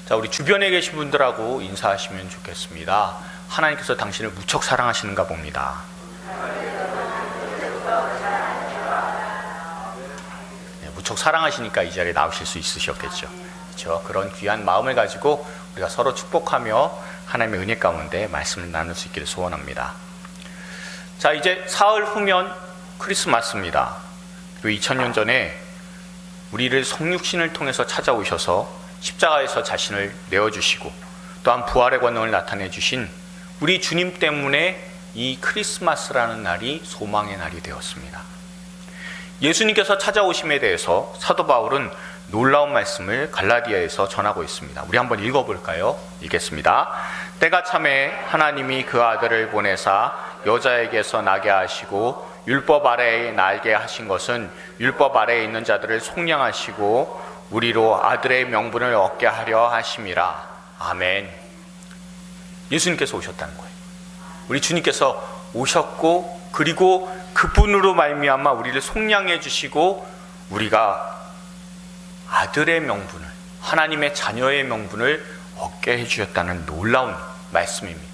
자, 우리 주변에 계신 분들하고 인사하시면 좋겠습니다. 하나님께서 당신을 무척 사랑하시는가 봅니다. 네, 무척 사랑하시니까 이 자리에 나오실 수 있으셨겠죠. 그렇죠? 그런 귀한 마음을 가지고 우리가 서로 축복하며 하나님의 은혜 가운데 말씀을 나눌 수 있기를 소원합니다. 자, 이제 사흘 후면 크리스마스입니다. 그리고 2000년 전에 우리를 성육신을 통해서 찾아오셔서 십자가에서 자신을 내어주시고 또한 부활의 권능을 나타내 주신 우리 주님 때문에 이 크리스마스라는 날이 소망의 날이 되었습니다. 예수님께서 찾아오심에 대해서 사도 바울은 놀라운 말씀을 갈라디아에서 전하고 있습니다. 우리 한번 읽어볼까요? 읽겠습니다. 때가 차매 하나님이 그 아들을 보내사 여자에게서 나게 하시고 율법 아래에 날게 하신 것은 율법 아래에 있는 자들을 속량하시고 우리로 아들의 명분을 얻게 하려 하심이라. 아멘. 예수님께서 오셨다는 거예요. 우리 주님께서 오셨고 그리고 그분으로 말미암아 우리를 속량해 주시고 우리가 아들의 명분을, 하나님의 자녀의 명분을 얻게 해주셨다는 놀라운 말씀입니다.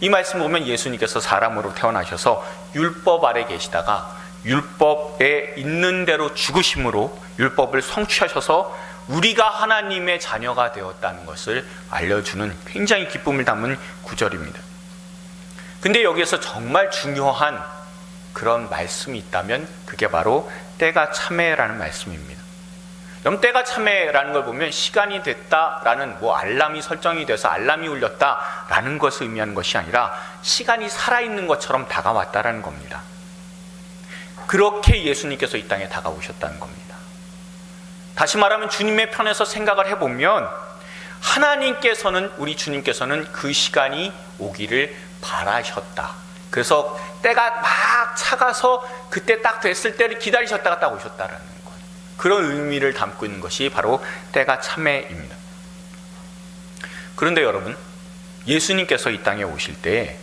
이 말씀 보면 예수님께서 사람으로 태어나셔서 율법 아래 계시다가 율법에 있는 대로 죽으심으로 율법을 성취하셔서 우리가 하나님의 자녀가 되었다는 것을 알려주는 굉장히 기쁨을 담은 구절입니다. 근데 여기에서 정말 중요한 그런 말씀이 있다면 그게 바로 때가 참해라는 말씀입니다. 그럼 때가 참해라는 걸 보면 시간이 됐다라는 알람이 설정이 돼서 알람이 울렸다라는 것을 의미하는 것이 아니라 시간이 살아있는 것처럼 다가왔다라는 겁니다. 그렇게 예수님께서 이 땅에 다가오셨다는 겁니다. 다시 말하면 주님의 편에서 생각을 해보면 하나님께서는, 우리 주님께서는 그 시간이 오기를 바라셨다. 그래서 때가 막 차가서 그때 딱 됐을 때를 기다리셨다가 딱 오셨다라는 것. 그런 의미를 담고 있는 것이 바로 때가 참회입니다. 그런데 여러분, 예수님께서 이 땅에 오실 때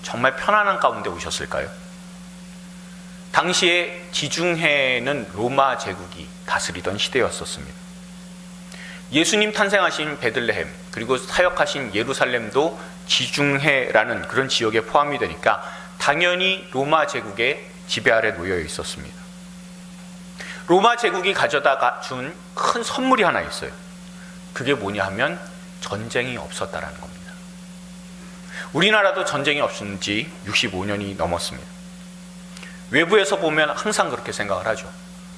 정말 편안한 가운데 오셨을까요? 당시에 지중해는 로마 제국이 다스리던 시대였었습니다. 예수님 탄생하신 베들레헴 그리고 사역하신 예루살렘도 지중해라는 그런 지역에 포함이 되니까 당연히 로마 제국의 지배 아래 놓여 있었습니다. 로마 제국이 가져다가 준 큰 선물이 하나 있어요. 그게 뭐냐 하면 전쟁이 없었다라는 겁니다. 우리나라도 전쟁이 없은 지 65년이 넘었습니다. 외부에서 보면 항상 그렇게 생각을 하죠.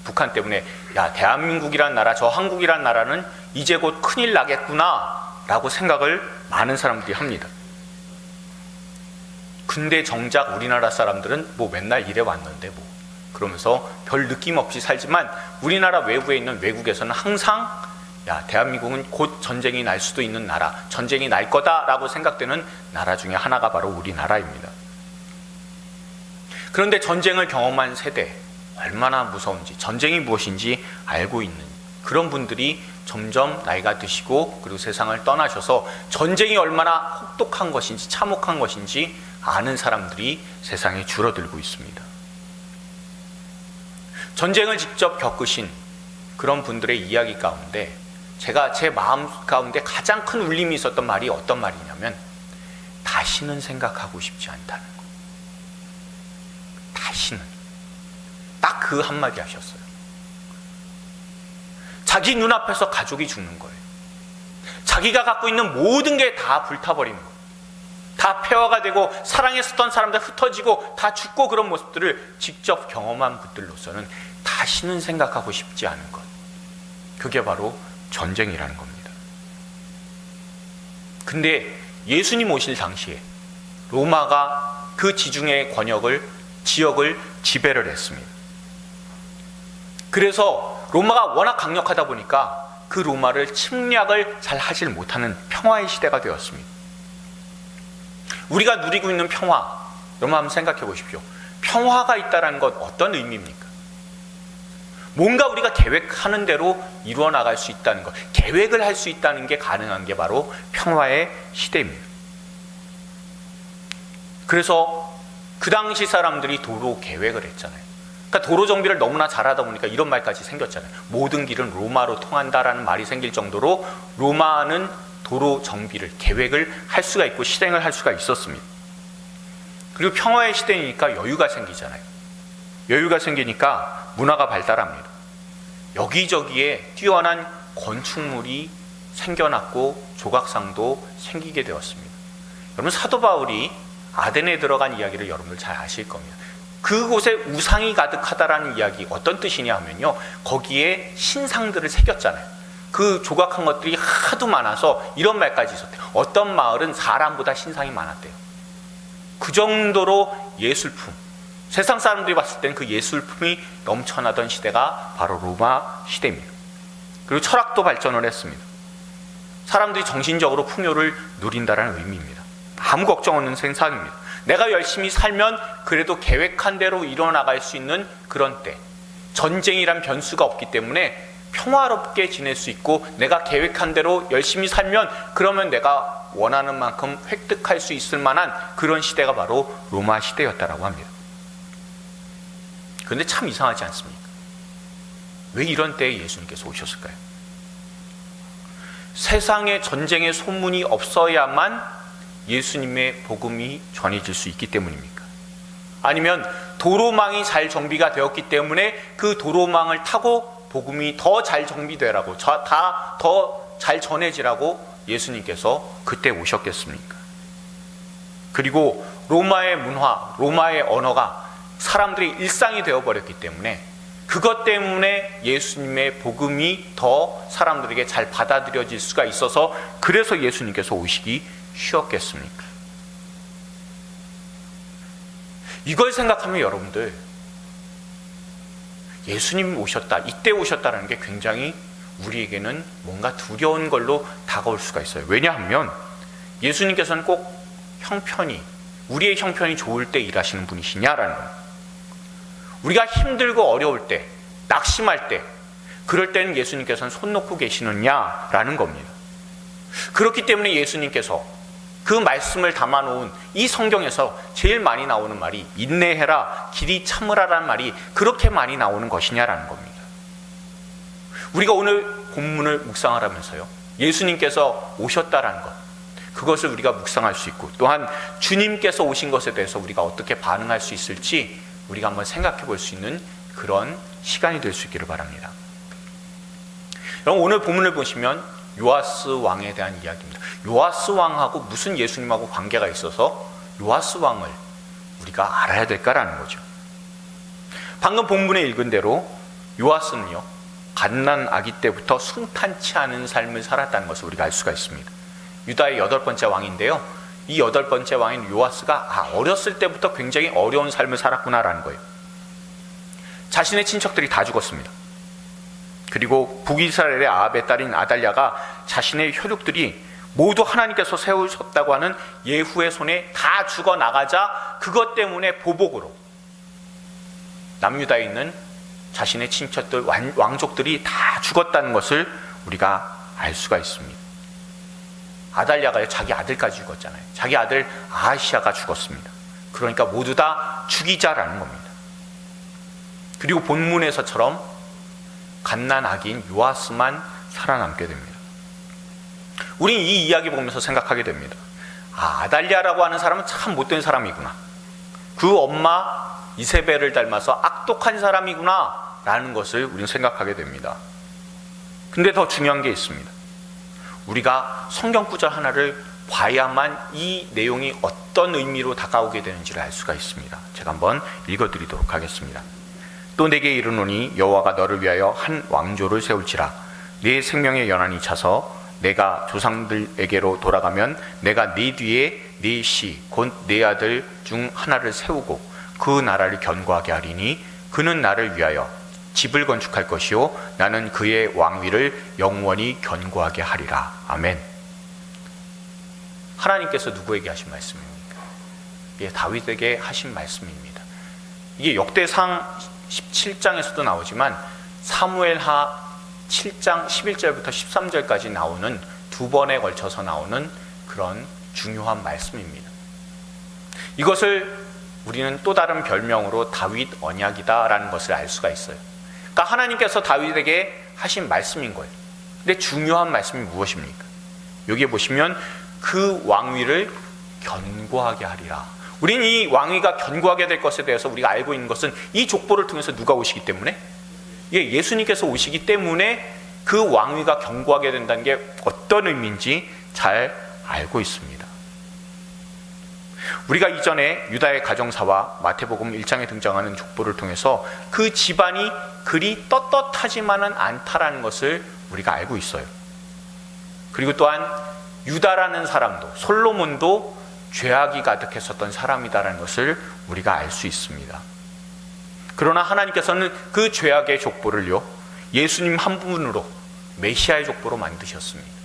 북한 때문에 야, 대한민국이란 나라, 저 한국이란 나라는 이제 곧 큰일 나겠구나 라고 생각을 많은 사람들이 합니다. 근데 정작 우리나라 사람들은 맨날 이래 왔는데 그러면서 별 느낌 없이 살지만 우리나라 외부에 있는 외국에서는 항상 야, 대한민국은 곧 전쟁이 날 수도 있는 나라, 전쟁이 날 거다라고 생각되는 나라 중에 하나가 바로 우리나라입니다. 그런데 전쟁을 경험한 세대, 얼마나 무서운지, 전쟁이 무엇인지 알고 있는 그런 분들이 점점 나이가 드시고 그리고 세상을 떠나셔서 전쟁이 얼마나 혹독한 것인지 참혹한 것인지 아는 사람들이 세상에 줄어들고 있습니다. 전쟁을 직접 겪으신 그런 분들의 이야기 가운데 제가 제 마음 가운데 가장 큰 울림이 있었던 말이 어떤 말이냐면 다시는 생각하고 싶지 않다는 거. 다시는. 딱 그 한마디 하셨어요. 자기 눈앞에서 가족이 죽는 거예요. 자기가 갖고 있는 모든 게 다 불타버리는 거예요. 다 폐허가 되고 사랑했었던 사람들 흩어지고 다 죽고 그런 모습들을 직접 경험한 분들로서는 다시는 생각하고 싶지 않은 것. 그게 바로 전쟁이라는 겁니다. 근데 예수님 오실 당시에 로마가 그 지중해 지역을 지배를 했습니다. 그래서 로마가 워낙 강력하다 보니까 그 로마를 침략을 잘 하질 못하는 평화의 시대가 되었습니다. 우리가 누리고 있는 평화, 여러분 한번 생각해 보십시오. 평화가 있다는 것 어떤 의미입니까? 뭔가 우리가 계획하는 대로 이루어 나갈 수 있다는 것, 계획을 할 수 있다는 게 가능한 게 바로 평화의 시대입니다. 그래서 그 당시 사람들이 도로 계획을 했잖아요. 그러니까 도로 정비를 너무나 잘하다 보니까 이런 말까지 생겼잖아요. 모든 길은 로마로 통한다라는 말이 생길 정도로 로마는 도로 정비를 계획을 할 수가 있고 실행을 할 수가 있었습니다. 그리고 평화의 시대니까 여유가 생기잖아요. 여유가 생기니까 문화가 발달합니다. 여기저기에 뛰어난 건축물이 생겨났고 조각상도 생기게 되었습니다. 여러분, 사도 바울이 아덴에 들어간 이야기를 여러분들 잘 아실 겁니다. 그곳에 우상이 가득하다라는 이야기 어떤 뜻이냐 하면요, 거기에 신상들을 새겼잖아요. 그 조각한 것들이 하도 많아서 이런 말까지 있었대요. 어떤 마을은 사람보다 신상이 많았대요. 그 정도로 예술품, 세상 사람들이 봤을 때는 그 예술품이 넘쳐나던 시대가 바로 로마 시대입니다. 그리고 철학도 발전을 했습니다. 사람들이 정신적으로 풍요를 누린다는 의미입니다. 아무 걱정 없는 세상입니다. 내가 열심히 살면 그래도 계획한 대로 이뤄나갈 수 있는 그런 때, 전쟁이란 변수가 없기 때문에 평화롭게 지낼 수 있고, 내가 계획한 대로 열심히 살면 그러면 내가 원하는 만큼 획득할 수 있을 만한 그런 시대가 바로 로마 시대였다라고 합니다. 그런데 참 이상하지 않습니까? 왜 이런 때에 예수님께서 오셨을까요? 세상에 전쟁의 소문이 없어야만 예수님의 복음이 전해질 수 있기 때문입니까? 아니면 도로망이 잘 정비가 되었기 때문에 그 도로망을 타고 복음이 더 잘 정비되라고, 다 더 잘 전해지라고 예수님께서 그때 오셨겠습니까? 그리고 로마의 문화, 로마의 언어가 사람들의 일상이 되어버렸기 때문에 그것 때문에 예수님의 복음이 더 사람들에게 잘 받아들여질 수가 있어서, 그래서 예수님께서 오시기 쉬웠겠습니까? 이걸 생각하면 여러분들, 예수님 오셨다, 이때 오셨다는 게 굉장히 우리에게는 뭔가 두려운 걸로 다가올 수가 있어요. 왜냐하면 예수님께서는 꼭 형편이, 우리의 형편이 좋을 때 일하시는 분이시냐라는 거예요. 우리가 힘들고 어려울 때, 낙심할 때, 그럴 때는 예수님께서는 손 놓고 계시느냐라는 겁니다. 그렇기 때문에 예수님께서 그 말씀을 담아놓은 이 성경에서 제일 많이 나오는 말이 인내해라, 길이 참으라라는 말이 그렇게 많이 나오는 것이냐라는 겁니다. 우리가 오늘 본문을 묵상하라면서요, 예수님께서 오셨다라는 것, 그것을 우리가 묵상할 수 있고, 또한 주님께서 오신 것에 대해서 우리가 어떻게 반응할 수 있을지 우리가 한번 생각해 볼 수 있는 그런 시간이 될 수 있기를 바랍니다. 여러분, 오늘 본문을 보시면 요아스 왕에 대한 이야기입니다. 요아스 왕하고 무슨 예수님하고 관계가 있어서 요아스 왕을 우리가 알아야 될까라는 거죠. 방금 본문에 읽은 대로 요아스는요, 갓난 아기 때부터 순탄치 않은 삶을 살았다는 것을 우리가 알 수가 있습니다. 유다의 8번째 왕인데요, 이 8번째 왕인 요아스가 어렸을 때부터 굉장히 어려운 삶을 살았구나라는 거예요. 자신의 친척들이 다 죽었습니다. 그리고 북이스라엘의 아합의 딸인 아달랴가 자신의 혈육들이 모두 하나님께서 세우셨다고 하는 예후의 손에 다 죽어나가자 그것 때문에 보복으로 남유다에 있는 자신의 친척들, 왕족들이 다 죽었다는 것을 우리가 알 수가 있습니다. 아달랴가요, 자기 아들까지 죽었잖아요. 자기 아들 아하시아가 죽었습니다. 그러니까 모두 다 죽이자라는 겁니다. 그리고 본문에서처럼 갓난 아기인 요아스만 살아남게 됩니다. 우린 이 이야기 보면서 생각하게 됩니다. 아달랴라고 하는 사람은 참 못된 사람이구나, 그 엄마 이세벨을 닮아서 악독한 사람이구나 라는 것을 우리는 생각하게 됩니다. 근데 더 중요한 게 있습니다. 우리가 성경 구절 하나를 봐야만 이 내용이 어떤 의미로 다가오게 되는지를 알 수가 있습니다. 제가 한번 읽어드리도록 하겠습니다. 또 내게 이르노니 여호와가 너를 위하여 한 왕조를 세울지라. 네 생명의 연한이 차서 내가 조상들에게로 돌아가면 내가 네 뒤에 네 씨 곧 네 아들 중 하나를 세우고 그 나라를 견고하게 하리니 그는 나를 위하여 집을 건축할 것이요 나는 그의 왕위를 영원히 견고하게 하리라. 아멘. 하나님께서 누구에게 하신 말씀입니까? 이게 다윗에게 하신 말씀입니다. 이게 역대상 17장에서도 나오지만 사무엘하 7장 11절부터 13절까지 나오는 두 번에 걸쳐서 나오는 그런 중요한 말씀입니다. 이것을 우리는 또 다른 별명으로 다윗 언약이다라는 것을 알 수가 있어요. 그러니까 하나님께서 다윗에게 하신 말씀인 거예요. 근데 중요한 말씀이 무엇입니까? 여기에 보시면 그 왕위를 견고하게 하리라. 우리는 이 왕위가 견고하게 될 것에 대해서 우리가 알고 있는 것은 이 족보를 통해서 누가 오시기 때문에? 예수님께서 오시기 때문에 그 왕위가 견고하게 된다는 게 어떤 의미인지 잘 알고 있습니다. 우리가 이전에 유다의 가정사와 마태복음 1장에 등장하는 족보를 통해서 그 집안이 그리 떳떳하지만은 않다라는 것을 우리가 알고 있어요. 그리고 또한 유다라는 사람도, 솔로몬도 죄악이 가득했었던 사람이다라는 것을 우리가 알 수 있습니다. 그러나 하나님께서는 그 죄악의 족보를요, 예수님 한 분으로 메시아의 족보로 만드셨습니다.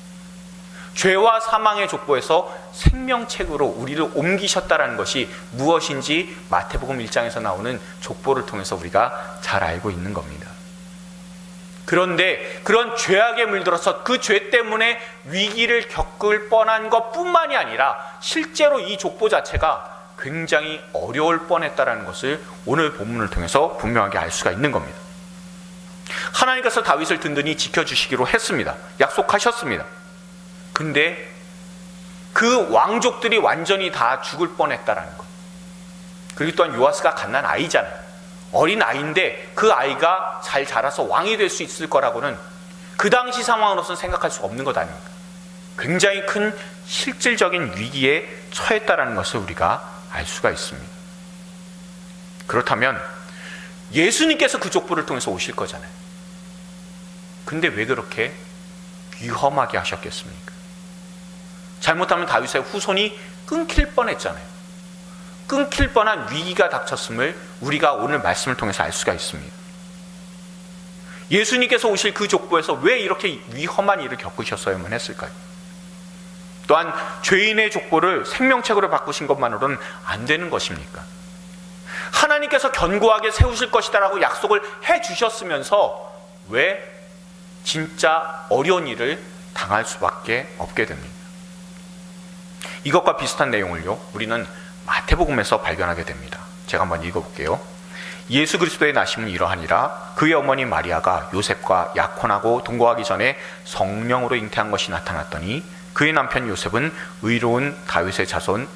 죄와 사망의 족보에서 생명책으로 우리를 옮기셨다라는 것이 무엇인지 마태복음 1장에서 나오는 족보를 통해서 우리가 잘 알고 있는 겁니다. 그런데 그런 죄악에 물들어서 그 죄 때문에 위기를 겪을 뻔한 것뿐만이 아니라 실제로 이 족보 자체가 굉장히 어려울 뻔했다는 것을 오늘 본문을 통해서 분명하게 알 수가 있는 겁니다. 하나님께서 다윗을 든든히 지켜주시기로 했습니다. 약속하셨습니다. 근데 그 왕족들이 완전히 다 죽을 뻔했다는 것. 그리고 또한 요아스가 갓난 아이잖아요. 어린 아이인데 그 아이가 잘 자라서 왕이 될 수 있을 거라고는 그 당시 상황으로서는 생각할 수 없는 것 아닙니까? 굉장히 큰 실질적인 위기에 처했다는 것을 우리가 알 수가 있습니다. 그렇다면 예수님께서 그 족보를 통해서 오실 거잖아요. 근데 왜 그렇게 위험하게 하셨겠습니까? 잘못하면 다윗의 후손이 끊길 뻔했잖아요. 끊길 뻔한 위기가 닥쳤음을 우리가 오늘 말씀을 통해서 알 수가 있습니다. 예수님께서 오실 그 족보에서 왜 이렇게 위험한 일을 겪으셨어야만 했을까요? 또한 죄인의 족보를 생명책으로 바꾸신 것만으로는 안 되는 것입니까? 하나님께서 견고하게 세우실 것이다라고 약속을 해주셨으면서 왜 진짜 어려운 일을 당할 수밖에 없게 됩니다. 이것과 비슷한 내용을요, 우리는 마태복음에서 발견하게 됩니다. 제가 한번 읽어볼게요. 예수 그리스도의 나심은 이러하니라. 그의 어머니 마리아가 요셉과 약혼하고 동거하기 전에 성령으로 잉태한 것이 나타났더니 그의 남편 요셉은 의로운 다윗의 자손,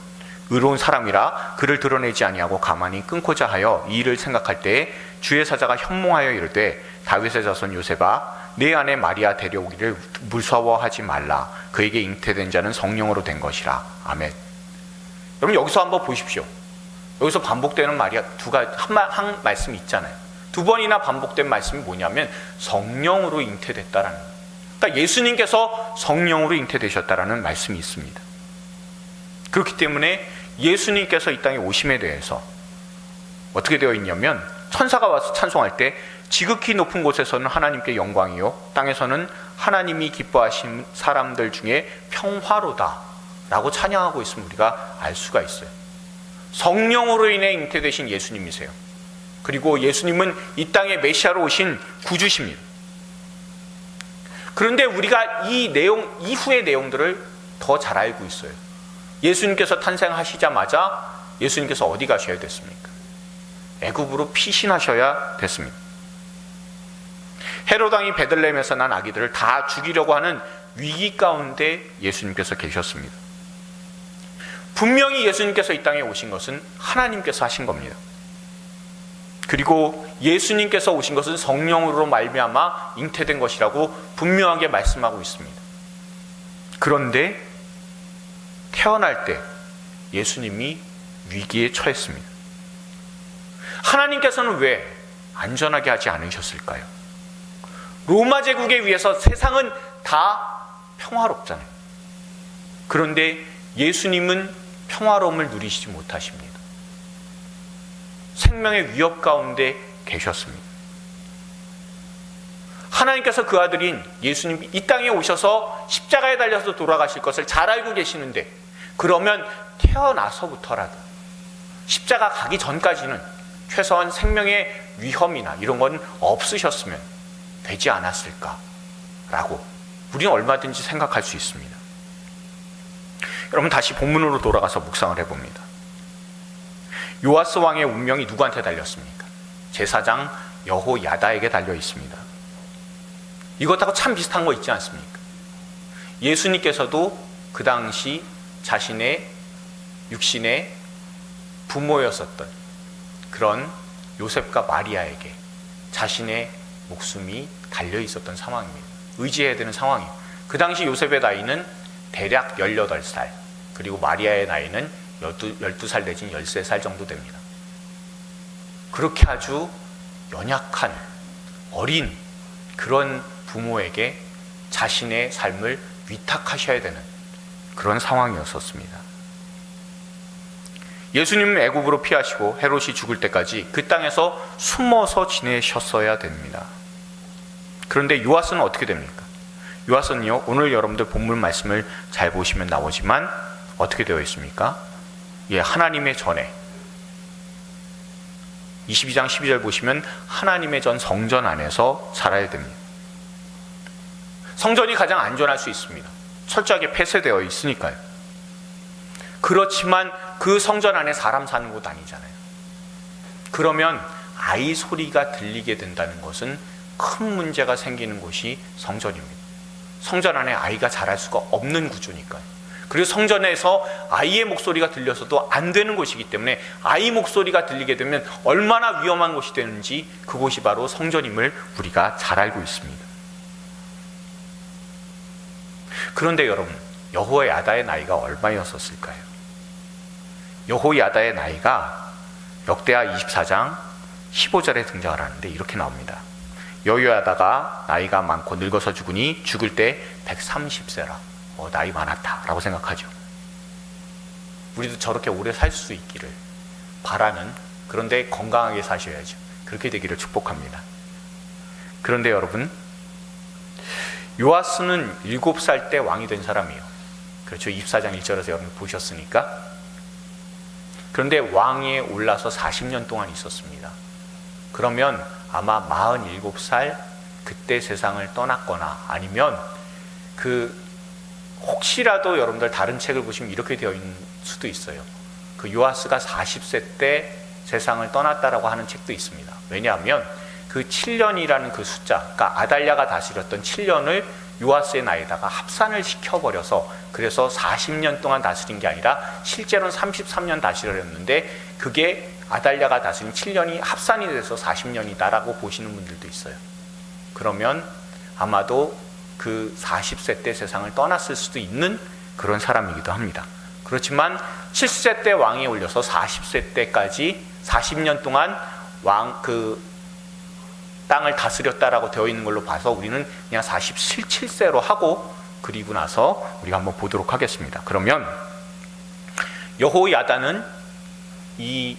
의로운 사람이라 그를 드러내지 아니하고 가만히 끊고자 하여 이 일을 생각할 때에 주의 사자가 현몽하여 이르되 다윗의 자손 요셉아 내 아내 마리아 데려오기를 무서워하지 말라. 그에게 잉태된 자는 성령으로 된 것이라. 아멘. 여러분 여기서 한번 보십시오. 여기서 반복되는 말이 한 말씀이 있잖아요. 두 번이나 반복된 말씀이 뭐냐면 성령으로 잉태됐다라는 거예요. 그러니까 예수님께서 성령으로 잉태되셨다라는 말씀이 있습니다. 그렇기 때문에 예수님께서 이 땅에 오심에 대해서 어떻게 되어 있냐면 천사가 와서 찬송할 때 지극히 높은 곳에서는 하나님께 영광이요 땅에서는 하나님이 기뻐하신 사람들 중에 평화로다 라고 찬양하고 있음을 우리가 알 수가 있어요. 성령으로 인해 잉태되신 예수님이세요. 그리고 예수님은 이 땅에 메시아로 오신 구주십니다. 그런데 우리가 이 내용 이후의 내용들을 더 잘 알고 있어요. 예수님께서 탄생하시자마자 예수님께서 어디 가셔야 됐습니까? 애굽으로 피신하셔야 됐습니다. 헤롯 왕이 베들레헴에서 난 아기들을 다 죽이려고 하는 위기 가운데 예수님께서 계셨습니다. 분명히 예수님께서 이 땅에 오신 것은 하나님께서 하신 겁니다. 그리고 예수님께서 오신 것은 성령으로 말미암아 잉태된 것이라고 분명하게 말씀하고 있습니다. 그런데 태어날 때 예수님이 위기에 처했습니다. 하나님께서는 왜 안전하게 하지 않으셨을까요? 로마 제국에 의해서 세상은 다 평화롭잖아요. 그런데 예수님은 평화로움을 누리시지 못하십니다. 생명의 위협 가운데 계셨습니다. 하나님께서 그 아들인 예수님이 이 땅에 오셔서 십자가에 달려서 돌아가실 것을 잘 알고 계시는데 그러면 태어나서부터라도 십자가 가기 전까지는 최소한 생명의 위험이나 이런 건 없으셨으면 되지 않았을까라고 우리는 얼마든지 생각할 수 있습니다. 여러분 다시 본문으로 돌아가서 묵상을 해봅니다. 요아스 왕의 운명이 누구한테 달렸습니까? 제사장 여호야다에게 달려 있습니다. 이것하고 참 비슷한 거 있지 않습니까? 예수님께서도 그 당시 자신의 육신의 부모였었던 그런 요셉과 마리아에게 자신의 목숨이 달려 있었던 상황입니다. 의지해야 되는 상황이에요. 그 당시 요셉의 나이는 대략 18살, 그리고 마리아의 나이는 12살 내진 13살 정도 됩니다. 그렇게 아주 연약한 어린 그런 부모에게 자신의 삶을 위탁하셔야 되는 그런 상황이었었습니다. 예수님은 애굽으로 피하시고 헤롯이 죽을 때까지 그 땅에서 숨어서 지내셨어야 됩니다. 그런데 요아스는 어떻게 됩니까? 요아스는요, 오늘 여러분들 본문 말씀을 잘 보시면 나오지만 어떻게 되어 있습니까? 하나님의 전에 22장 12절 보시면 하나님의 전 성전 안에서 살아야 됩니다. 성전이 가장 안전할 수 있습니다. 철저하게 폐쇄되어 있으니까요. 그렇지만 그 성전 안에 사람 사는 곳 아니잖아요. 그러면 아이 소리가 들리게 된다는 것은 큰 문제가 생기는 곳이 성전입니다. 성전 안에 아이가 자랄 수가 없는 구조니까요. 그리고 성전에서 아이의 목소리가 들려서도 안 되는 곳이기 때문에 아이 목소리가 들리게 되면 얼마나 위험한 곳이 되는지 그곳이 바로 성전임을 우리가 잘 알고 있습니다. 그런데 여러분, 여호야다의 나이가 얼마였었을까요? 여호야다의 나이가 역대하 24장 15절에 등장을 하는데 이렇게 나옵니다. 여호야다가 나이가 많고 늙어서 죽으니 죽을 때 130세라. 나이 많았다 라고 생각하죠. 우리도 저렇게 오래 살 수 있기를 바라는, 그런데 건강하게 사셔야죠. 그렇게 되기를 축복합니다. 그런데 여러분, 요아스는 7살 때 왕이 된 사람이에요. 그렇죠. 24장 1절에서 여러분 보셨으니까. 그런데 왕위에 올라서 40년 동안 있었습니다. 그러면 아마 47살 그때 세상을 떠났거나, 아니면 혹시라도 여러분들 다른 책을 보시면 이렇게 되어 있는 수도 있어요. 요아스가 40세 때 세상을 떠났다라고 하는 책도 있습니다. 왜냐하면 그 7년이라는 그 숫자, 그러니까 아달랴가 다스렸던 7년을 요아스의 나이에다가 합산을 시켜버려서, 그래서 40년 동안 다스린 게 아니라 실제로는 33년 다스렸는데 그게 아달랴가 다스린 7년이 합산이 돼서 40년이다라고 보시는 분들도 있어요. 그러면 아마도 그 40세 때 세상을 떠났을 수도 있는 그런 사람이기도 합니다. 그렇지만 7세 때 왕에 올려서 40세 때까지 40년 동안 땅을 다스렸다라고 되어 있는 걸로 봐서 우리는 그냥 47세로 하고, 그리고 나서 우리가 한번 보도록 하겠습니다. 그러면 여호야다는 이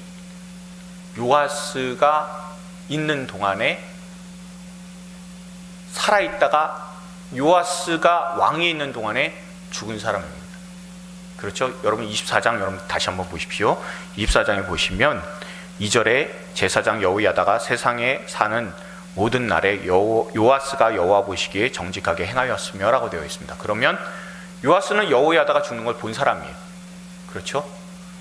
요아스가 있는 동안에 살아있다가 요아스가 왕위에 있는 동안에 죽은 사람입니다. 그렇죠? 여러분 24장 여러분 다시 한번 보십시오. 24장에 보시면 2절에 제사장 여호야다가 세상에 사는 모든 날에 요아스가 여호와 보시기에 정직하게 행하였으며 라고 되어 있습니다. 그러면 요아스는 여호야다가 죽는 걸 본 사람이에요. 그렇죠?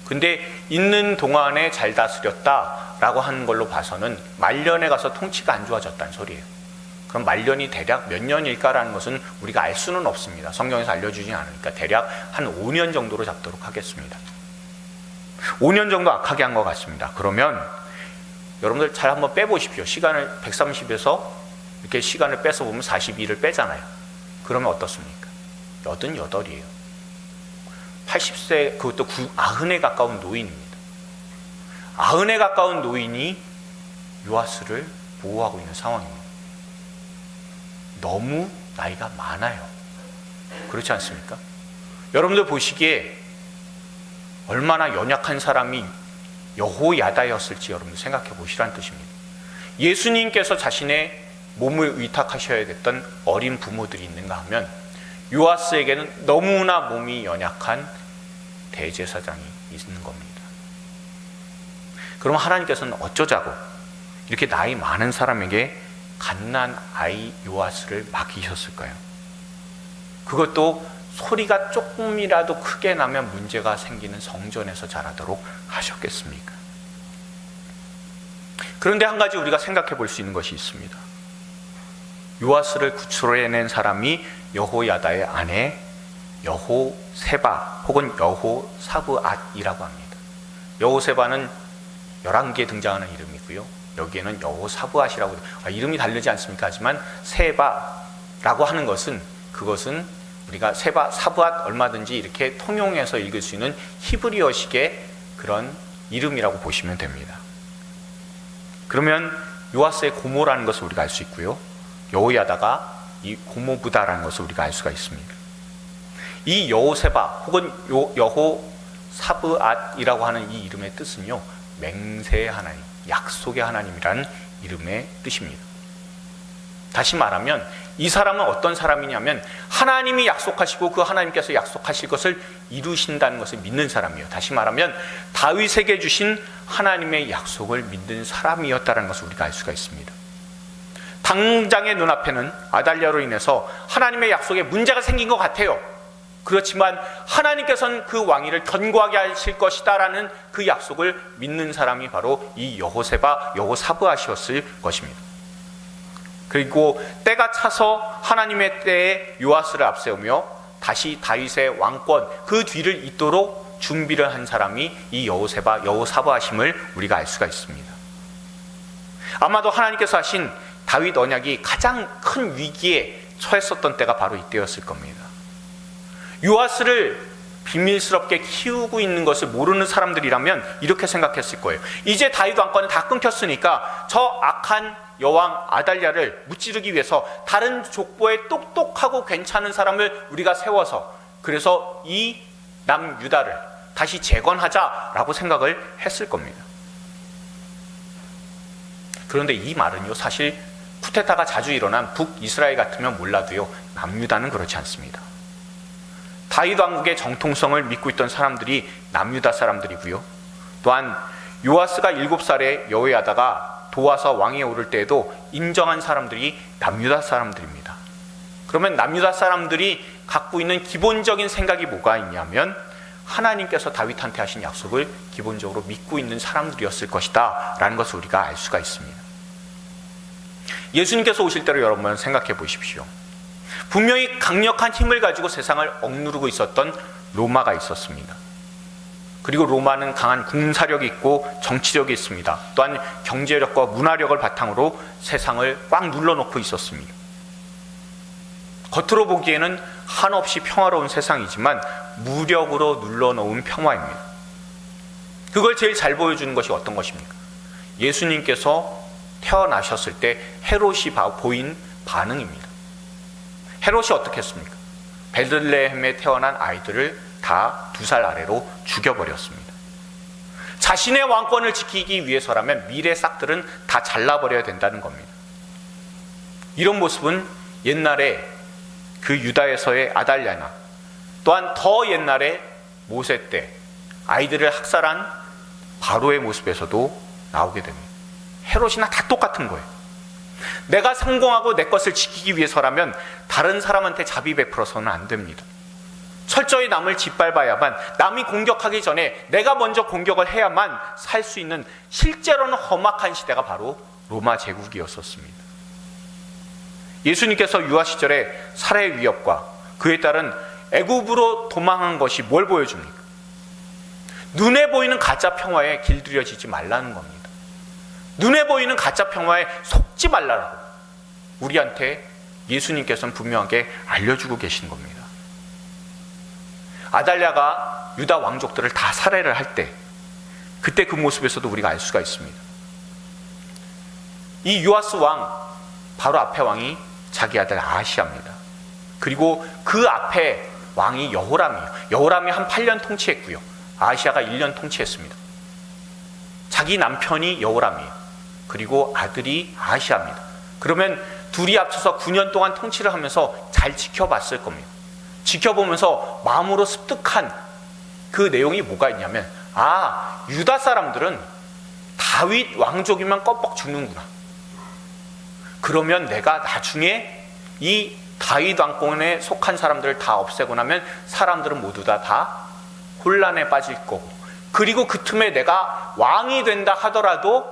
근데 있는 동안에 잘 다스렸다라고 하는 걸로 봐서는 말년에 가서 통치가 안 좋아졌다는 소리예요. 그럼 말년이 대략 몇 년일까라는 것은 우리가 알 수는 없습니다. 성경에서 알려주지 않으니까 대략 한 5년 정도로 잡도록 하겠습니다. 5년 정도 악하게 한 것 같습니다. 그러면 여러분들 잘 한번 빼보십시오. 시간을 130에서 이렇게 시간을 빼서 보면 42를 빼잖아요. 그러면 어떻습니까? 88이에요. 80세, 그것도 90에 가까운 노인입니다. 90에 가까운 노인이 요아스를 보호하고 있는 상황입니다. 너무 나이가 많아요. 그렇지 않습니까? 여러분들 보시기에 얼마나 연약한 사람이 여호야다였을지 여러분들 생각해 보시라는 뜻입니다. 예수님께서 자신의 몸을 위탁하셔야 됐던 어린 부모들이 있는가 하면 요아스에게는 너무나 몸이 연약한 대제사장이 있는 겁니다. 그럼 하나님께서는 어쩌자고 이렇게 나이 많은 사람에게 갓난 아이 요아스를 맡기셨을까요? 그것도 소리가 조금이라도 크게 나면 문제가 생기는 성전에서 자라도록 하셨겠습니까? 그런데 한 가지 우리가 생각해 볼 수 있는 것이 있습니다. 요아스를 구출해낸 사람이 여호야다의 아내 여호세바 혹은 여호사브앗이라고 합니다. 여호세바는 11개에 등장하는 이름이고요. 여기에는 여호사브앗이라고 이름이 다르지 않습니까? 하지만 세바라고 하는 것은 그것은 우리가 세바, 사브앗 얼마든지 이렇게 통용해서 읽을 수 있는 히브리어식의 그런 이름이라고 보시면 됩니다. 그러면 요아스의 고모라는 것을 우리가 알 수 있고요. 여호야다가 이 고모부다라는 것을 우리가 알 수가 있습니다. 이 여호세바 혹은 여호사브앗이라고 하는 이 이름의 뜻은요, 맹세의 하나님, 약속의 하나님이라는 이름의 뜻입니다. 다시 말하면 이 사람은 어떤 사람이냐면 하나님이 약속하시고 그 하나님께서 약속하실 것을 이루신다는 것을 믿는 사람이에요. 다시 말하면 다윗에게 주신 하나님의 약속을 믿는 사람이었다는 것을 우리가 알 수가 있습니다. 당장의 눈앞에는 아달랴로 인해서 하나님의 약속에 문제가 생긴 것 같아요. 그렇지만 하나님께서는 그 왕위를 견고하게 하실 것이다라는 그 약속을 믿는 사람이 바로 이 여호세바, 여호사브앗이었을 것입니다. 그리고 때가 차서 하나님의 때에 요아스를 앞세우며 다시 다윗의 왕권 그 뒤를 잇도록 준비를 한 사람이 이 여호세바, 여호사브앗임을 우리가 알 수가 있습니다. 아마도 하나님께서 하신 다윗 언약이 가장 큰 위기에 처했었던 때가 바로 이때였을 겁니다. 요아스를 비밀스럽게 키우고 있는 것을 모르는 사람들이라면 이렇게 생각했을 거예요. 이제 다윗 왕권은 다 끊겼으니까 저 악한 여왕 아달랴를 무찌르기 위해서 다른 족보에 똑똑하고 괜찮은 사람을 우리가 세워서 그래서 이 남유다를 다시 재건하자라고 생각을 했을 겁니다. 그런데 이 말은요, 사실 쿠데타가 자주 일어난 북이스라엘 같으면 몰라도요, 남유다는 그렇지 않습니다. 다윗 왕국의 정통성을 믿고 있던 사람들이 남유다 사람들이고요. 또한 요아스가 7살에 여호야다가 도와서 왕위에 오를 때에도 인정한 사람들이 남유다 사람들입니다. 그러면 남유다 사람들이 갖고 있는 기본적인 생각이 뭐가 있냐면 하나님께서 다윗한테 하신 약속을 기본적으로 믿고 있는 사람들이었을 것이다 라는 것을 우리가 알 수가 있습니다. 예수님께서 오실 때를 여러분 생각해 보십시오. 분명히 강력한 힘을 가지고 세상을 억누르고 있었던 로마가 있었습니다. 그리고 로마는 강한 군사력이 있고 정치력이 있습니다. 또한 경제력과 문화력을 바탕으로 세상을 꽉 눌러놓고 있었습니다. 겉으로 보기에는 한없이 평화로운 세상이지만 무력으로 눌러놓은 평화입니다. 그걸 제일 잘 보여주는 것이 어떤 것입니까? 예수님께서 태어나셨을 때 헤롯이 보인 반응입니다. 헤롯이 어떻게 했습니까? 베들레헴에 태어난 아이들을 다 2살 아래로 죽여버렸습니다. 자신의 왕권을 지키기 위해서라면 미래 싹들은 다 잘라버려야 된다는 겁니다. 이런 모습은 옛날에 그 유다에서의 아달랴나 또한 더 옛날에 모세 때 아이들을 학살한 바로의 모습에서도 나오게 됩니다. 헤롯이나 다 똑같은 거예요. 내가 성공하고 내 것을 지키기 위해서라면 다른 사람한테 자비 베풀어서는 안 됩니다. 철저히 남을 짓밟아야만, 남이 공격하기 전에 내가 먼저 공격을 해야만 살 수 있는 실제로는 험악한 시대가 바로 로마 제국이었었습니다. 예수님께서 유아 시절에 살해 위협과 그에 따른 애굽으로 도망한 것이 뭘 보여줍니까? 눈에 보이는 가짜 평화에 길들여지지 말라는 겁니다. 눈에 보이는 가짜 평화에 속지 말라라고 우리한테 예수님께서는 분명하게 알려주고 계신 겁니다. 아달랴가 유다 왕족들을 다 살해를 할 때 그때 그 모습에서도 우리가 알 수가 있습니다. 이 요아스 왕 바로 앞에 왕이 자기 아들 아하시아입니다. 그리고 그 앞에 왕이 여호람이에요. 여호람이 한 8년 통치했고요. 아하시아가 1년 통치했습니다. 자기 남편이 여호람이에요. 그리고 아들이 아하시아입니다. 그러면 둘이 합쳐서 9년 동안 통치를 하면서 잘 지켜봤을 겁니다. 지켜보면서 마음으로 습득한 그 내용이 뭐가 있냐면 유다 사람들은 다윗 왕족이면 껌뻑 죽는구나. 그러면 내가 나중에 이 다윗 왕권에 속한 사람들을 다 없애고 나면 사람들은 모두 다 혼란에 빠질 거고, 그리고 그 틈에 내가 왕이 된다 하더라도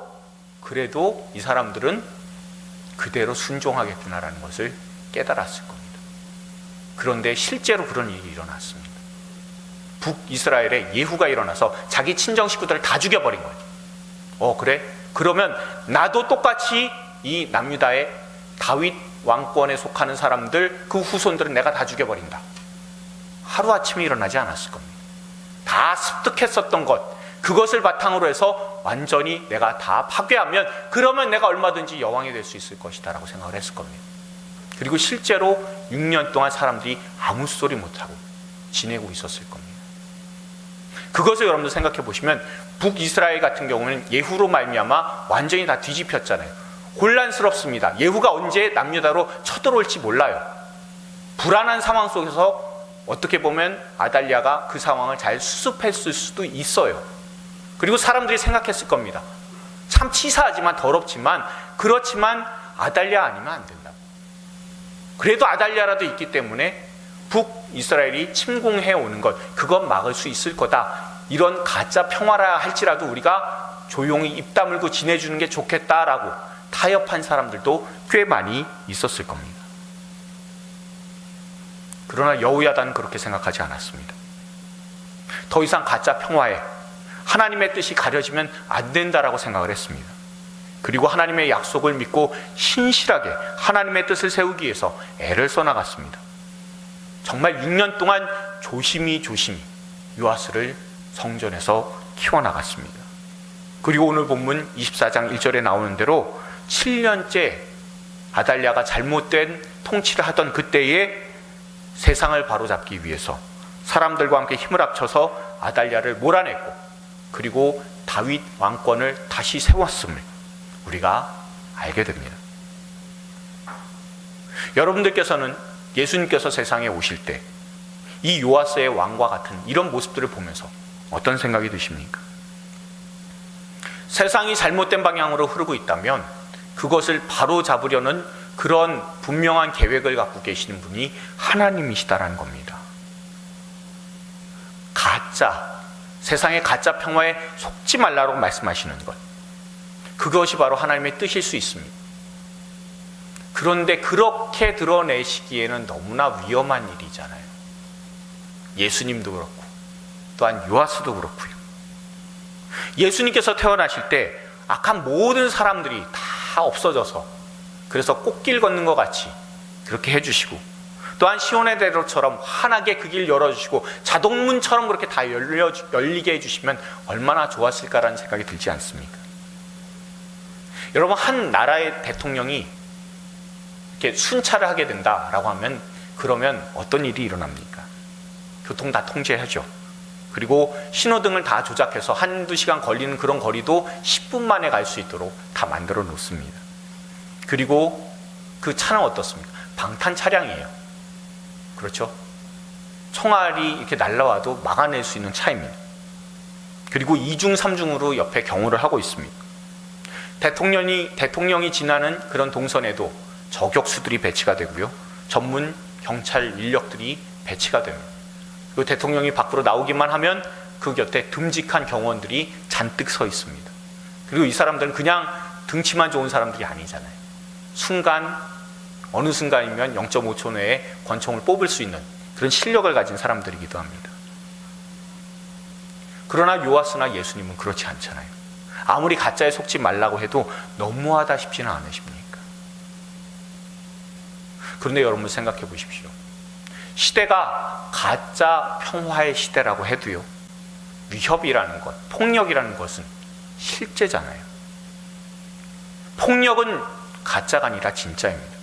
그래도 이 사람들은 그대로 순종하겠구나라는 것을 깨달았을 겁니다. 그런데 실제로 그런 일이 일어났습니다. 북이스라엘에 예후가 일어나서 자기 친정 식구들을 다 죽여버린 거예요. 그래? 그러면 나도 똑같이 이 남유다의 다윗 왕권에 속하는 사람들, 그 후손들은 내가 다 죽여버린다. 하루아침에 일어나지 않았을 겁니다. 다 습득했었던 것, 그것을 바탕으로 해서 완전히 내가 다 파괴하면 그러면 내가 얼마든지 여왕이 될 수 있을 것이다 라고 생각을 했을 겁니다. 그리고 실제로 6년 동안 사람들이 아무 소리 못하고 지내고 있었을 겁니다. 그것을 여러분들 생각해 보시면 북이스라엘 같은 경우는 예후로 말미암아 완전히 다 뒤집혔잖아요. 혼란스럽습니다. 예후가 언제 남유다로 쳐들어올지 몰라요. 불안한 상황 속에서 어떻게 보면 아달랴가 그 상황을 잘 수습했을 수도 있어요. 그리고 사람들이 생각했을 겁니다. 참 치사하지만 더럽지만 그렇지만 아달랴 아니면 안 된다고. 그래도 아달랴라도 있기 때문에 북이스라엘이 침공해 오는 것, 그건 막을 수 있을 거다. 이런 가짜 평화라 할지라도 우리가 조용히 입 다물고 지내주는 게 좋겠다라고 타협한 사람들도 꽤 많이 있었을 겁니다. 그러나 여호야다는 그렇게 생각하지 않았습니다. 더 이상 가짜 평화에 하나님의 뜻이 가려지면 안 된다라고 생각을 했습니다. 그리고 하나님의 약속을 믿고 신실하게 하나님의 뜻을 세우기 위해서 애를 써나갔습니다. 정말 6년 동안 조심히 요아스를 성전에서 키워나갔습니다. 그리고 오늘 본문 24장 1절에 나오는 대로 7년째 아달랴가 잘못된 통치를 하던 그때에 세상을 바로잡기 위해서 사람들과 함께 힘을 합쳐서 아달랴를 몰아냈고 그리고 다윗 왕권을 다시 세웠음을 우리가 알게 됩니다. 여러분들께서는 예수님께서 세상에 오실 때 이 요아스의 왕과 같은 이런 모습들을 보면서 어떤 생각이 드십니까? 세상이 잘못된 방향으로 흐르고 있다면 그것을 바로 잡으려는 그런 분명한 계획을 갖고 계시는 분이 하나님이시다라는 겁니다. 세상의 가짜 평화에 속지 말라고 말씀하시는 것, 그것이 바로 하나님의 뜻일 수 있습니다. 그런데 그렇게 드러내시기에는 너무나 위험한 일이잖아요. 예수님도 그렇고 또한 요아스도 그렇고요. 예수님께서 태어나실 때 악한 모든 사람들이 다 없어져서 그래서 꽃길 걷는 것 같이 그렇게 해주시고 또한 시온의 대로처럼 환하게 그 길 열어주시고 자동문처럼 그렇게 다 열리게 해주시면 얼마나 좋았을까라는 생각이 들지 않습니까? 여러분, 한 나라의 대통령이 이렇게 순찰을 하게 된다라고 하면 그러면 어떤 일이 일어납니까? 교통 다 통제하죠. 그리고 신호등을 다 조작해서 한두 시간 걸리는 그런 거리도 10분 만에 갈 수 있도록 다 만들어 놓습니다. 그리고 그 차는 어떻습니까? 방탄 차량이에요. 그렇죠? 총알이 이렇게 날라와도 막아낼 수 있는 차입니다. 그리고 2중, 3중으로 옆에 경호를 하고 있습니다. 대통령이 지나는 그런 동선에도 저격수들이 배치가 되고요. 전문 경찰 인력들이 배치가 됩니다. 그리고 대통령이 밖으로 나오기만 하면 그 곁에 듬직한 경호원들이 잔뜩 서 있습니다. 그리고 이 사람들은 그냥 등치만 좋은 사람들이 아니잖아요. 어느 순간이면 0.5초 내에 권총을 뽑을 수 있는 그런 실력을 가진 사람들이기도 합니다. 그러나 요아스나 예수님은 그렇지 않잖아요. 아무리 가짜에 속지 말라고 해도 너무하다 싶지는 않으십니까? 그런데 여러분 생각해 보십시오. 시대가 가짜 평화의 시대라고 해도요, 위협이라는 것, 폭력이라는 것은 실제잖아요. 폭력은 가짜가 아니라 진짜입니다.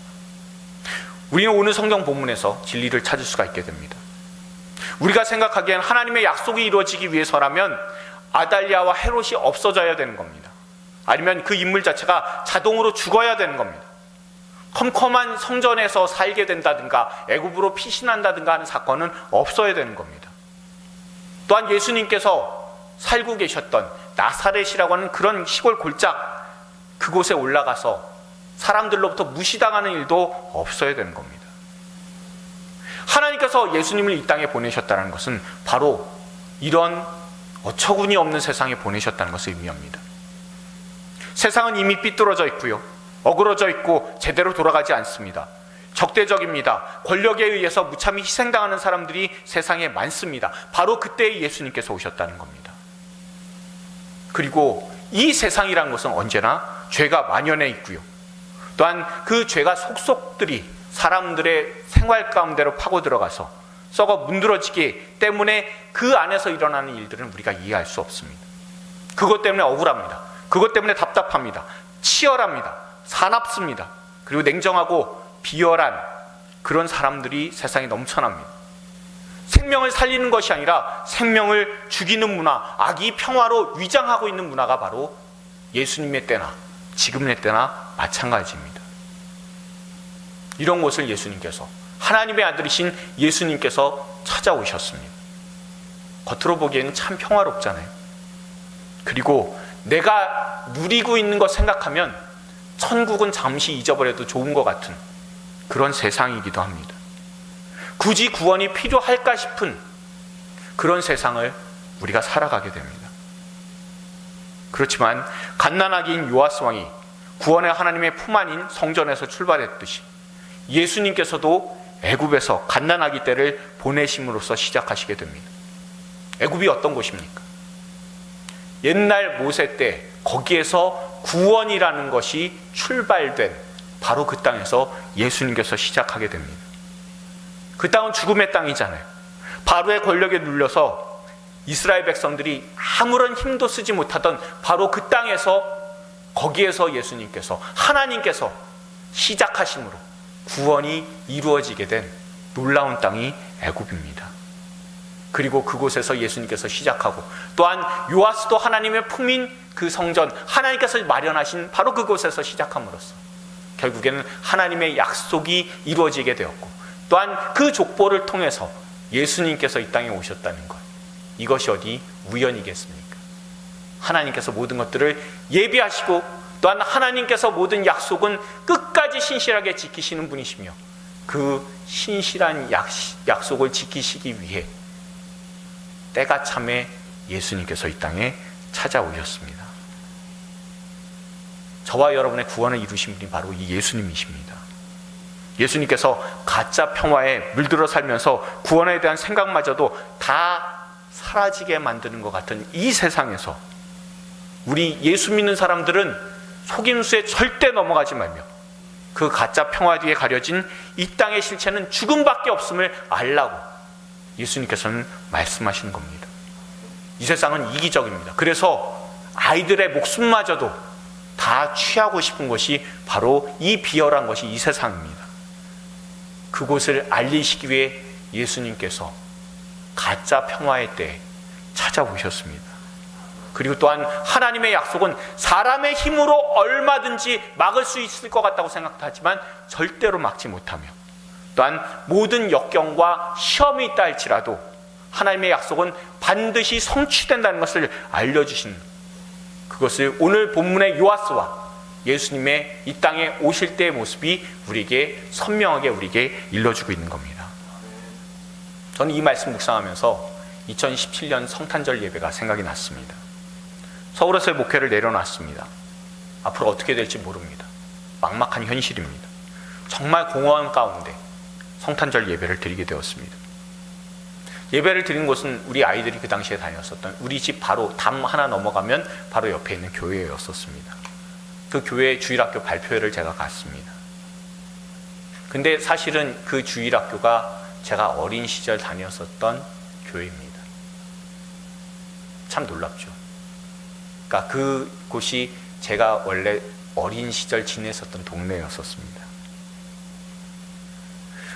우리는 오늘 성경 본문에서 진리를 찾을 수가 있게 됩니다. 우리가 생각하기엔 하나님의 약속이 이루어지기 위해서라면 아달랴와 헤롯이 없어져야 되는 겁니다. 아니면 그 인물 자체가 자동으로 죽어야 되는 겁니다. 컴컴한 성전에서 살게 된다든가 애굽으로 피신한다든가 하는 사건은 없어야 되는 겁니다. 또한 예수님께서 살고 계셨던 나사렛이라고 하는 그런 시골 골짜 그곳에 올라가서 사람들로부터 무시당하는 일도 없어야 되는 겁니다. 하나님께서 예수님을 이 땅에 보내셨다는 것은 바로 이런 어처구니 없는 세상에 보내셨다는 것을 의미합니다. 세상은 이미 삐뚤어져 있고요, 어그러져 있고 제대로 돌아가지 않습니다. 적대적입니다. 권력에 의해서 무참히 희생당하는 사람들이 세상에 많습니다. 바로 그때 예수님께서 오셨다는 겁니다. 그리고 이 세상이란 것은 언제나 죄가 만연해 있고요, 또한 그 죄가 속속들이 사람들의 생활 가운데로 파고 들어가서 썩어 문드러지기 때문에 그 안에서 일어나는 일들은 우리가 이해할 수 없습니다. 그것 때문에 억울합니다. 그것 때문에 답답합니다. 치열합니다. 사납습니다. 그리고 냉정하고 비열한 그런 사람들이 세상에 넘쳐납니다. 생명을 살리는 것이 아니라 생명을 죽이는 문화, 악이 평화로 위장하고 있는 문화가 바로 예수님의 때나 지금의 때나 마찬가지입니다. 이런 것을 예수님께서, 하나님의 아들이신 예수님께서 찾아오셨습니다. 겉으로 보기에는 참 평화롭잖아요. 그리고 내가 누리고 있는 것 생각하면 천국은 잠시 잊어버려도 좋은 것 같은 그런 세상이기도 합니다. 굳이 구원이 필요할까 싶은 그런 세상을 우리가 살아가게 됩니다. 그렇지만 갓난아기인 요아스 왕이 구원의 하나님의 품 안인 성전에서 출발했듯이 예수님께서도 애굽에서 갓난아기 때를 보내심으로써 시작하시게 됩니다. 애굽이 어떤 곳입니까? 옛날 모세 때 거기에서 구원이라는 것이 출발된 바로 그 땅에서 예수님께서 시작하게 됩니다. 그 땅은 죽음의 땅이잖아요. 바로의 권력에 눌려서 이스라엘 백성들이 아무런 힘도 쓰지 못하던 바로 그 땅에서, 거기에서 예수님께서, 하나님께서 시작하심으로 구원이 이루어지게 된 놀라운 땅이 애굽입니다. 그리고 그곳에서 예수님께서 시작하고, 또한 요아스도 하나님의 품인 그 성전, 하나님께서 마련하신 바로 그곳에서 시작함으로써 결국에는 하나님의 약속이 이루어지게 되었고, 또한 그 족보를 통해서 예수님께서 이 땅에 오셨다는 것, 이것이 어디 우연이겠습니까? 하나님께서 모든 것들을 예비하시고, 또한 하나님께서 모든 약속은 끝까지 신실하게 지키시는 분이시며, 그 신실한 약속을 지키시기 위해 때가 참에 예수님께서 이 땅에 찾아오셨습니다. 저와 여러분의 구원을 이루신 분이 바로 이 예수님이십니다. 예수님께서 가짜 평화에 물들어 살면서 구원에 대한 생각마저도 다 사라지게 만드는 것 같은 이 세상에서 우리 예수 믿는 사람들은 속임수에 절대 넘어가지 말며 그 가짜 평화 뒤에 가려진 이 땅의 실체는 죽음밖에 없음을 알라고 예수님께서는 말씀하시는 겁니다. 이 세상은 이기적입니다. 그래서 아이들의 목숨마저도 다 취하고 싶은 것이 바로 이 비열한 것이 이 세상입니다. 그곳을 알리시기 위해 예수님께서 가짜 평화의 때에 찾아오셨습니다. 그리고 또한 하나님의 약속은 사람의 힘으로 얼마든지 막을 수 있을 것 같다고 생각하지만 절대로 막지 못하며, 또한 모든 역경과 시험이 있다 할지라도 하나님의 약속은 반드시 성취된다는 것을 알려주신, 그것을 오늘 본문의 요아스와 예수님의 이 땅에 오실 때의 모습이 우리에게 선명하게 우리에게 일러주고 있는 겁니다. 저는 이 말씀 묵상하면서 2017년 성탄절 예배가 생각이 났습니다. 서울에서의 목회를 내려놨습니다. 앞으로 어떻게 될지 모릅니다. 막막한 현실입니다. 정말 공허한 가운데 성탄절 예배를 드리게 되었습니다. 예배를 드린 곳은 우리 아이들이 그 당시에 다녔었던 우리 집 바로 담 하나 넘어가면 바로 옆에 있는 교회였었습니다. 그 교회 주일학교 발표회를 제가 갔습니다. 근데 사실은 그 주일학교가 제가 어린 시절 다녔었던 교회입니다. 참 놀랍죠. 그러니까 그곳이 제가 원래 어린 시절 지냈었던 동네였었습니다.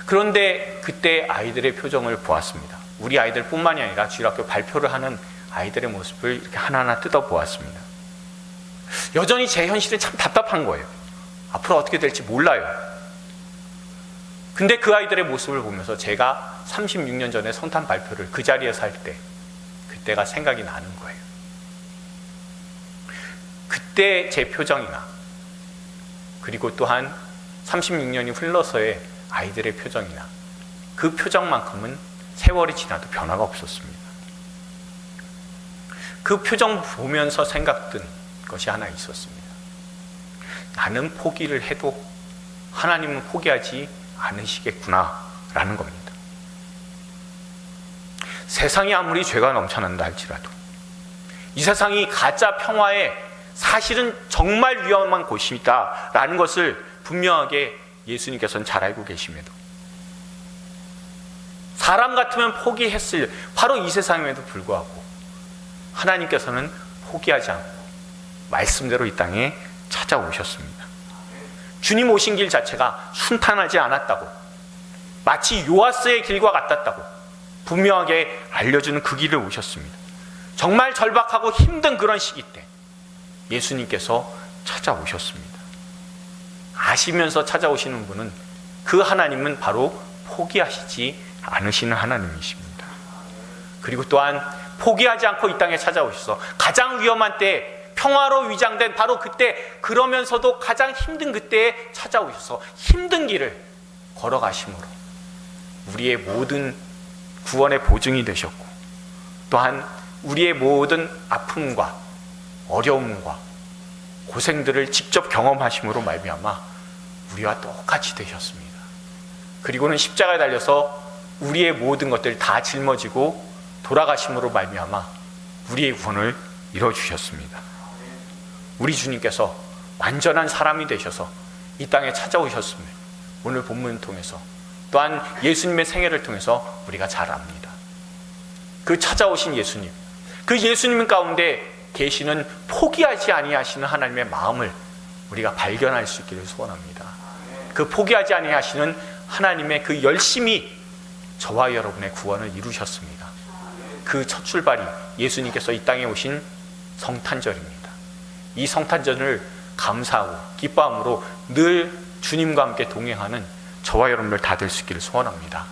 그런데 그때 아이들의 표정을 보았습니다. 우리 아이들뿐만이 아니라 주일학교 발표를 하는 아이들의 모습을 이렇게 하나하나 뜯어보았습니다. 여전히 제 현실은 참 답답한 거예요. 앞으로 어떻게 될지 몰라요. 근데 그 아이들의 모습을 보면서 제가 36년 전에 성탄 발표를 그 자리에서 할 때, 그때가 생각이 나는 거예요. 그때 제 표정이나, 그리고 또한 36년이 흘러서의 아이들의 표정이나, 그 표정만큼은 세월이 지나도 변화가 없었습니다. 그 표정 보면서 생각든 것이 하나 있었습니다. 나는 포기를 해도 하나님은 포기하지 않으시겠구나 라는 겁니다. 세상이 아무리 죄가 넘쳐난다 할지라도, 이 세상이 가짜 평화의 사실은 정말 위험한 곳이다 라는 것을 분명하게 예수님께서는 잘 알고 계심에도, 사람 같으면 포기했을 바로 이 세상임에도 불구하고 하나님께서는 포기하지 않고 말씀대로 이 땅에 찾아오셨습니다. 주님 오신 길 자체가 순탄하지 않았다고, 마치 요아스의 길과 같았다고 분명하게 알려주는 그 길을 오셨습니다. 정말 절박하고 힘든 그런 시기 때 예수님께서 찾아오셨습니다. 아시면서 찾아오시는 분은, 그 하나님은 바로 포기하시지 않으시는 하나님이십니다. 그리고 또한 포기하지 않고 이 땅에 찾아오셔서 가장 위험한 때, 평화로 위장된 바로 그때, 그러면서도 가장 힘든 그때에 찾아오셔서 힘든 길을 걸어가심으로 우리의 모든 구원의 보증이 되셨고, 또한 우리의 모든 아픔과 어려움과 고생들을 직접 경험하심으로 말미암아 우리와 똑같이 되셨습니다. 그리고는 십자가에 달려서 우리의 모든 것들을 다 짊어지고 돌아가심으로 말미암아 우리의 구원을 이뤄주셨습니다. 우리 주님께서 완전한 사람이 되셔서 이 땅에 찾아오셨음을 오늘 본문을 통해서, 또한 예수님의 생애를 통해서 우리가 잘 압니다. 그 찾아오신 예수님, 그 예수님 가운데 계시는 포기하지 아니하시는 하나님의 마음을 우리가 발견할 수 있기를 소원합니다. 그 포기하지 아니하시는 하나님의 그 열심이 저와 여러분의 구원을 이루셨습니다. 그 첫 출발이 예수님께서 이 땅에 오신 성탄절입니다. 이 성탄절을 감사하고 기뻐함으로 늘 주님과 함께 동행하는 저와 여러분들 다 될 수 있기를 소원합니다.